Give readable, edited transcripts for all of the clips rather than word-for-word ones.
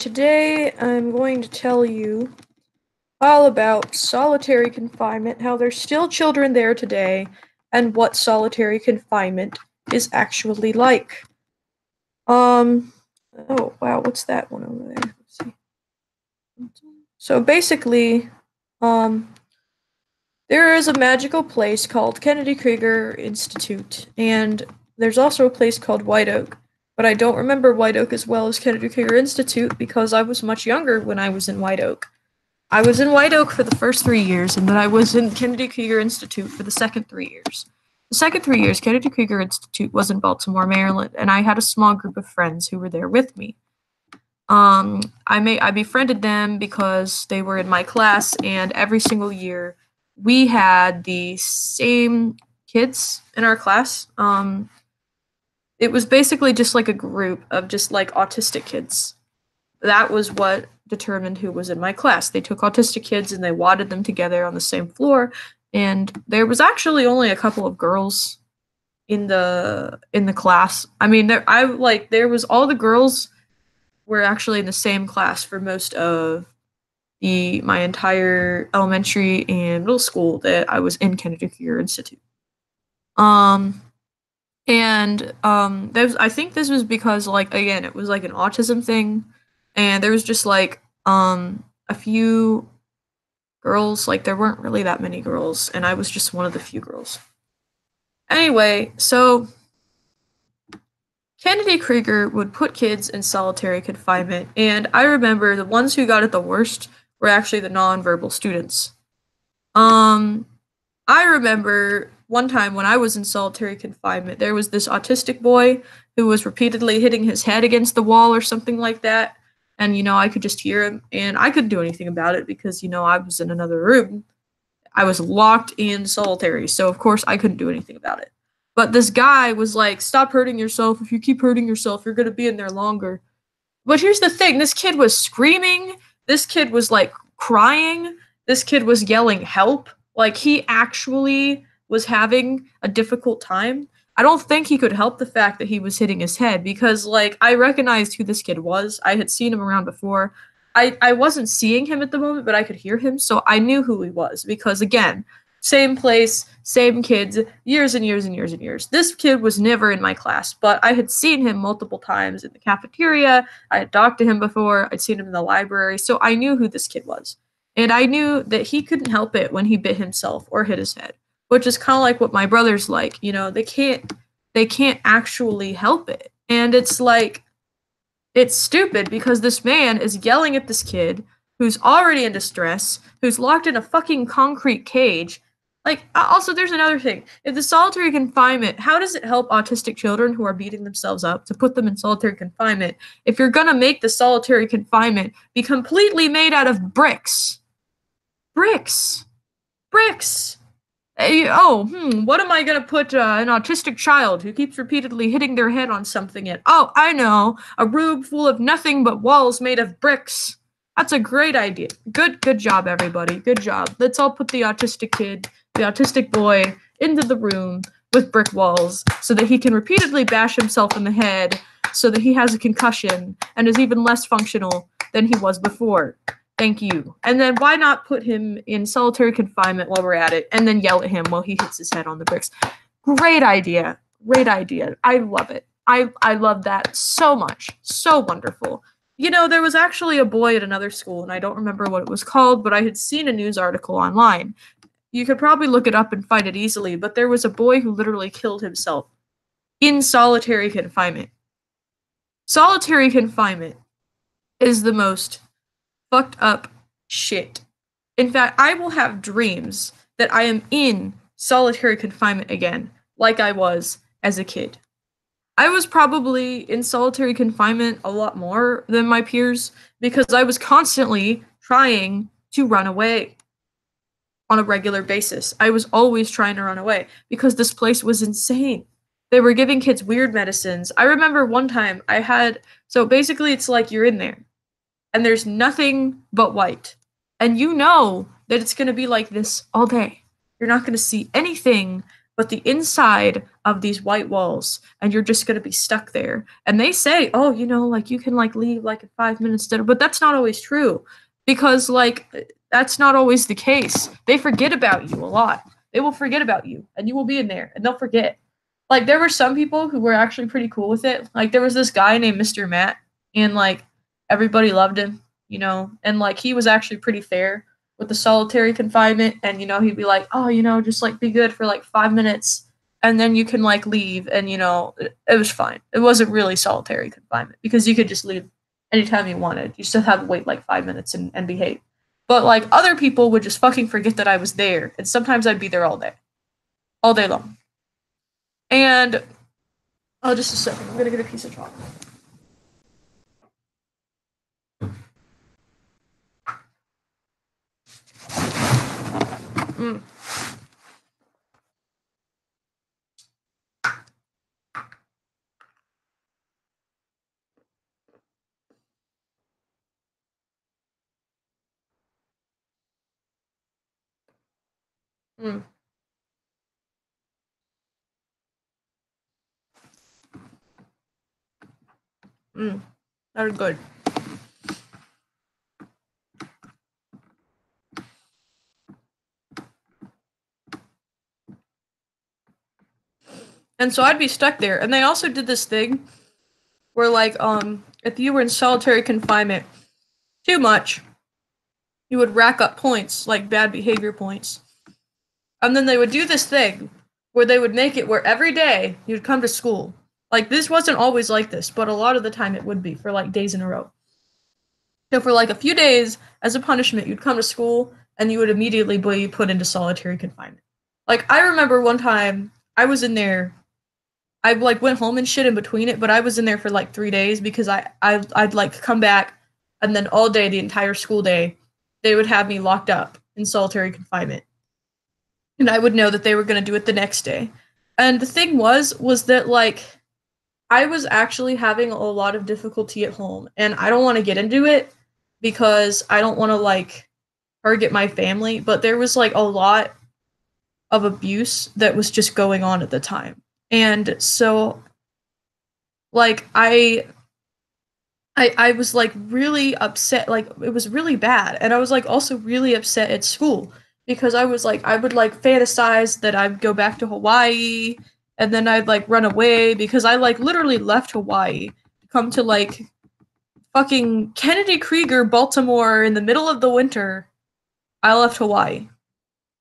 Today I'm going to tell you all about solitary confinement, how there's still children there today, and what solitary confinement is actually like. Um, oh wow, what's that one over there? Let's see. So basically, um, there is a magical place called Kennedy Krieger Institute, and there's also a place called White Oak. But I don't remember White Oak as well as Kennedy Krieger Institute because I was much younger when I was in White Oak. I was in White Oak for the first 3 years, and then I was in Kennedy Krieger Institute for the second 3 years. The second 3 years, Kennedy Krieger Institute was in Baltimore, Maryland, and I had a small group of friends who were there with me. I befriended them because they were in my class, and every single year we had the same kids in our class. It was basically just like a group of just like autistic kids. That was what determined who was in my class. They took autistic kids and they wadded them together on the same floor, and there was actually only a couple of girls in the class. I mean, there was all the girls were actually in the same class for most of my entire elementary and middle school that I was in Kennedy Krieger Institute. I think this was because, like, again, it was like an autism thing, and there was just like a few girls. Like, there weren't really that many girls, and I was just one of the few girls. Anyway, so Kennedy Krieger would put kids in solitary confinement, and I remember the ones who got it the worst were actually the nonverbal students. I remember one time when I was in solitary confinement, there was this autistic boy who was repeatedly hitting his head against the wall or something like that. And, I could just hear him, and I couldn't do anything about it because, I was in another room. I was locked in solitary, so of course I couldn't do anything about it. But this guy was like, stop hurting yourself. If you keep hurting yourself, you're going to be in there longer. But here's the thing. This kid was screaming. This kid was like crying. This kid was yelling help. Like, he actually was having a difficult time. I don't think he could help the fact that he was hitting his head because, like, I recognized who this kid was. I had seen him around before. I wasn't seeing him at the moment, but I could hear him, so I knew who he was because, again, same place, same kids, years and years and years and years. This kid was never in my class, but I had seen him multiple times in the cafeteria. I had talked to him before. I'd seen him in the library, so I knew who this kid was. And I knew that he couldn't help it when he bit himself or hit his head, which is kind of like what my brother's like. They can't actually help it. And it's like, it's stupid because this man is yelling at this kid who's already in distress, who's locked in a fucking concrete cage. Like, also, there's another thing. If the solitary confinement, how does it help autistic children who are beating themselves up to put them in solitary confinement if you're gonna make the solitary confinement be completely made out of bricks? Bricks. Bricks. What am I gonna put an autistic child who keeps repeatedly hitting their head on something in? Oh, I know. A room full of nothing but walls made of bricks. That's a great idea. Good job, everybody. Good job. Let's all put the autistic boy, into the room with brick walls so that he can repeatedly bash himself in the head so that he has a concussion and is even less functional than he was before. Thank you. And then why not put him in solitary confinement while we're at it and then yell at him while he hits his head on the bricks? Great idea. Great idea. I love it. I love that so much. So wonderful. There was actually a boy at another school, and I don't remember what it was called, but I had seen a news article online. You could probably look it up and find it easily, but there was a boy who literally killed himself in solitary confinement. Solitary confinement is the most fucked up shit. In fact, I will have dreams that I am in solitary confinement again, like I was as a kid. I was probably in solitary confinement a lot more than my peers because I was constantly trying to run away on a regular basis. I was always trying to run away because this place was insane. They were giving kids weird medicines. I remember one time so basically it's like you're in there and there's nothing but white. And you know that it's going to be like this all day. You're not going to see anything but the inside of these white walls, and you're just going to be stuck there. And they say, oh, like you can like leave like in 5 minutes dinner, but that's not always true because like that's not always the case. They forget about you a lot. They will forget about you and you will be in there and they'll forget. Like there were some people who were actually pretty cool with it. Like there was this guy named Mr. Matt and like everybody loved him, and like he was actually pretty fair with the solitary confinement and he'd be like, oh, just like be good for like 5 minutes and then you can like leave and it was fine. It wasn't really solitary confinement because you could just leave anytime you wanted. You still had to wait like 5 minutes and behave. But like other people would just fucking forget that I was there and sometimes I'd be there all day long. And oh, just a second, I'm gonna get a piece of chocolate. Mm. Mm. Mm. That is good. And so I'd be stuck there. And they also did this thing where like if you were in solitary confinement too much, you would rack up points, like bad behavior points. And then they would do this thing where they would make it where every day you'd come to school. Like this wasn't always like this, but a lot of the time it would be for like days in a row. So for like a few days as a punishment, you'd come to school and you would immediately be put into solitary confinement. Like I remember one time I was in there. I like went home and shit in between it, but I was in there for like 3 days because I'd like come back and then all day, the entire school day, they would have me locked up in solitary confinement. And I would know that they were gonna do it the next day. And the thing was that like I was actually having a lot of difficulty at home, and I don't want to get into it because I don't want to like target my family, but there was like a lot of abuse that was just going on at the time. And so like I was like really upset, like it was really bad. And I was like also really upset at school because I was like I would like fantasize that I'd go back to Hawaii and then I'd like run away because I like literally left Hawaii to come to like fucking Kennedy Krieger, Baltimore in the middle of the winter. I left Hawaii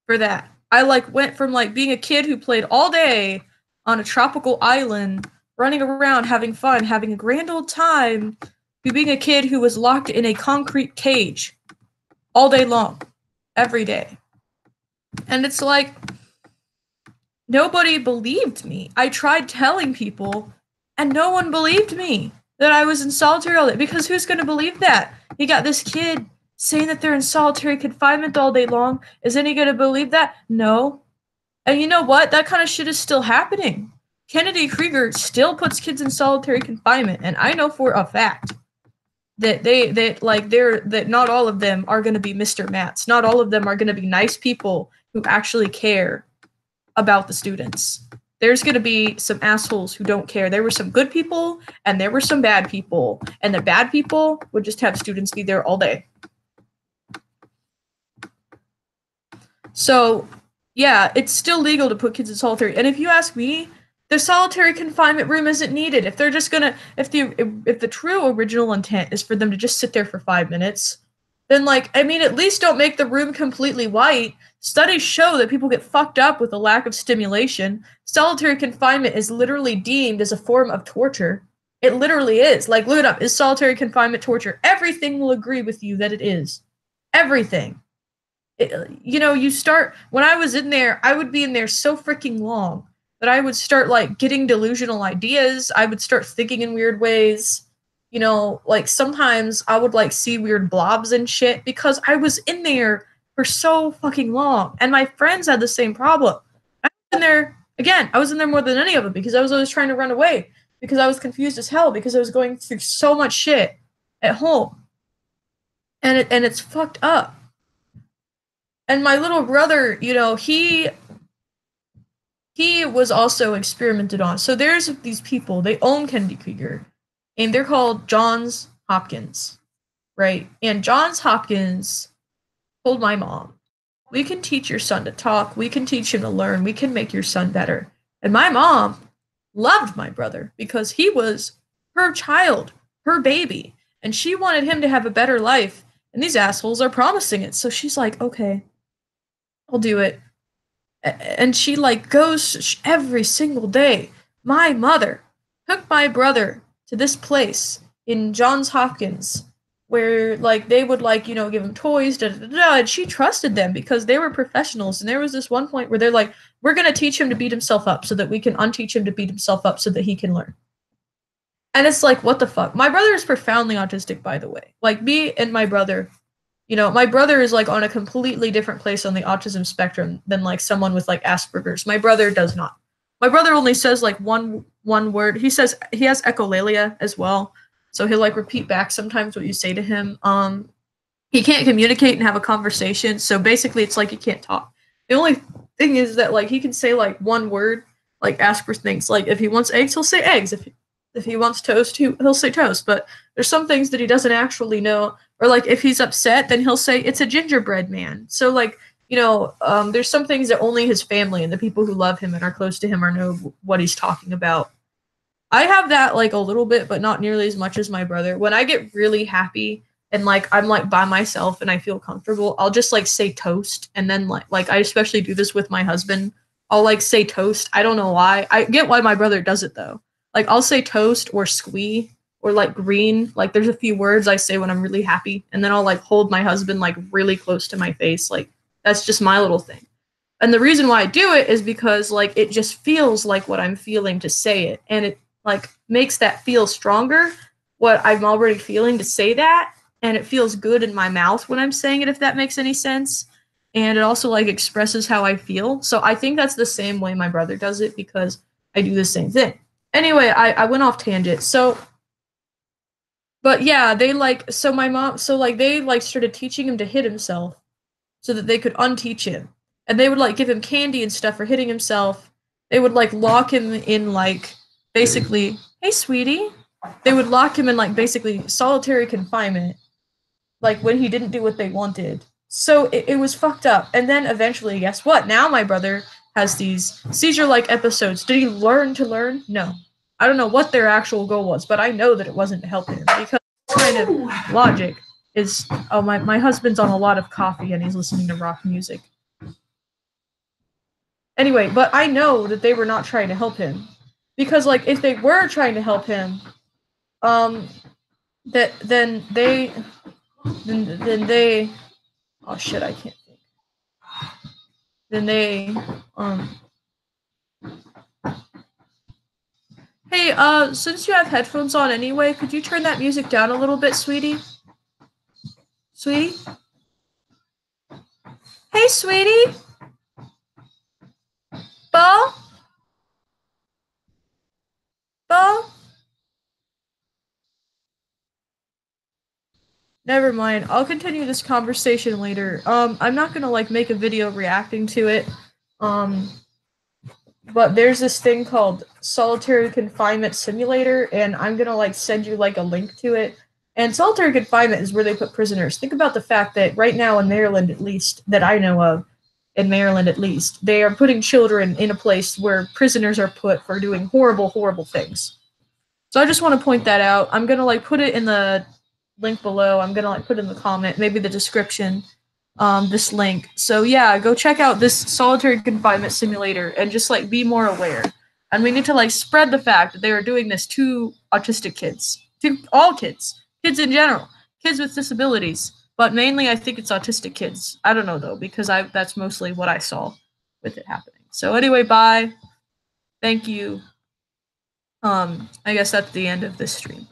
for that. I like went from like being a kid who played all day on a tropical island, running around having fun, having a grand old time, to being a kid who was locked in a concrete cage all day long, every day. And it's like nobody believed me. I tried telling people and no one believed me that I was in solitary all day because who's going to believe that? You got this kid saying that they're in solitary confinement all day long. Is any going to believe that? No. And you know what? That kind of shit is still happening. Kennedy Krieger still puts kids in solitary confinement, and I know for a fact that that not all of them are going to be Mr. Matts. Not all of them are going to be nice people who actually care about the students. There's going to be some assholes who don't care. There were some good people and there were some bad people, and the bad people would just have students be there all day. So, yeah, it's still legal to put kids in solitary. And if you ask me, the solitary confinement room isn't needed. If they're just gonna, if the true original intent is for them to just sit there for 5 minutes, then like, I mean, at least don't make the room completely white. Studies show that people get fucked up with a lack of stimulation. Solitary confinement is literally deemed as a form of torture. It literally is. Like, look it up. Is solitary confinement torture? Everything will agree with you that it is. Everything. You start, when I was in there, I would be in there so freaking long that I would start like getting delusional ideas. I would start thinking in weird ways. Like sometimes I would like see weird blobs and shit because I was in there for so fucking long. And my friends had the same problem. I was in there, again, I was in there more than any of them because I was always trying to run away because I was confused as hell because I was going through so much shit at home. And it's fucked up. And my little brother, he he was also experimented on. So there's these people, they own Kennedy Krieger, and they're called Johns Hopkins, right? And Johns Hopkins told my mom, we can teach your son to talk, we can teach him to learn, we can make your son better. And my mom loved my brother because he was her child, her baby, and she wanted him to have a better life. And these assholes are promising it. So she's like, okay, I'll do it. And she like goes every single day. My mother took my brother to this place in Johns Hopkins where like they would like give him toys, da, da, da, da, and she trusted them because they were professionals. And there was this one point where they're like, we're gonna teach him to beat himself up so that we can unteach him to beat himself up so that he can learn. And it's like, what the fuck? My brother is profoundly autistic, by the way. Like me and my brother, my brother is like on a completely different place on the autism spectrum than like someone with like Asperger's. My brother does not. My brother only says like one word. He says he has echolalia as well. So he'll like repeat back sometimes what you say to him. He can't communicate and have a conversation. So basically it's like he can't talk. The only thing is that like he can say like one word, like ask for things. Like if he wants eggs, he'll say eggs. If he wants toast, he'll say toast. But there's some things that he doesn't actually know. Or like if he's upset, then he'll say it's a gingerbread man. So like there's some things that only his family and the people who love him and are close to him know what he's talking about. I have that like a little bit, but not nearly as much as my brother. When I get really happy and like I'm like by myself and I feel comfortable, I'll just like say toast, and then like I especially do this with my husband. I'll like say toast. I don't know why. I get why my brother does it though. Like I'll say toast or squee or like green. Like there's a few words I say when I'm really happy, and then I'll like hold my husband like really close to my face. Like that's just my little thing. And the reason why I do it is because like it just feels like what I'm feeling to say it, and it like makes that feel stronger what I'm already feeling to say that, and it feels good in my mouth when I'm saying it, if that makes any sense. And it also like expresses how I feel. So I think that's the same way my brother does it because I do the same thing. Anyway, I went off tangent. So but yeah, they like so my mom so like they like started teaching him to hit himself so that they could unteach him. And they would like give him candy and stuff for hitting himself. They would like lock him in like basically, hey sweetie. They would lock him in like basically solitary confinement, like when he didn't do what they wanted. So it was fucked up. And then eventually, guess what? Now my brother has these seizure-like episodes. Did he learn to learn? No. I don't know what their actual goal was, but I know that it wasn't to help him because kind of logic is, oh, my husband's on a lot of coffee and he's listening to rock music. Anyway, but I know that they were not trying to help him. Because, like, if they were trying to help him, then they, oh shit, I can't think. Then they, hey, since you have headphones on anyway, could you turn that music down a little bit, sweetie? Sweetie? Hey, sweetie? Bo? Bo? Never mind. I'll continue this conversation later. I'm not gonna like make a video reacting to it. But there's this thing called Solitary Confinement Simulator, and I'm gonna like send you like a link to it. And solitary confinement is where they put prisoners. Think about the fact that right now in Maryland, at least, that I know of, in Maryland at least, they are putting children in a place where prisoners are put for doing horrible, horrible things. So I just want to point that out. I'm gonna like put it in the link below. I'm gonna like put in the comment, maybe the description, this link. So yeah, go check out this solitary confinement simulator and just like be more aware. And we need to like spread the fact that they are doing this to autistic kids, to all kids, kids in general, kids with disabilities. But mainly, I think it's autistic kids. I don't know though, because that's mostly what I saw with it happening. So anyway, bye. Thank you. I guess that's the end of this stream.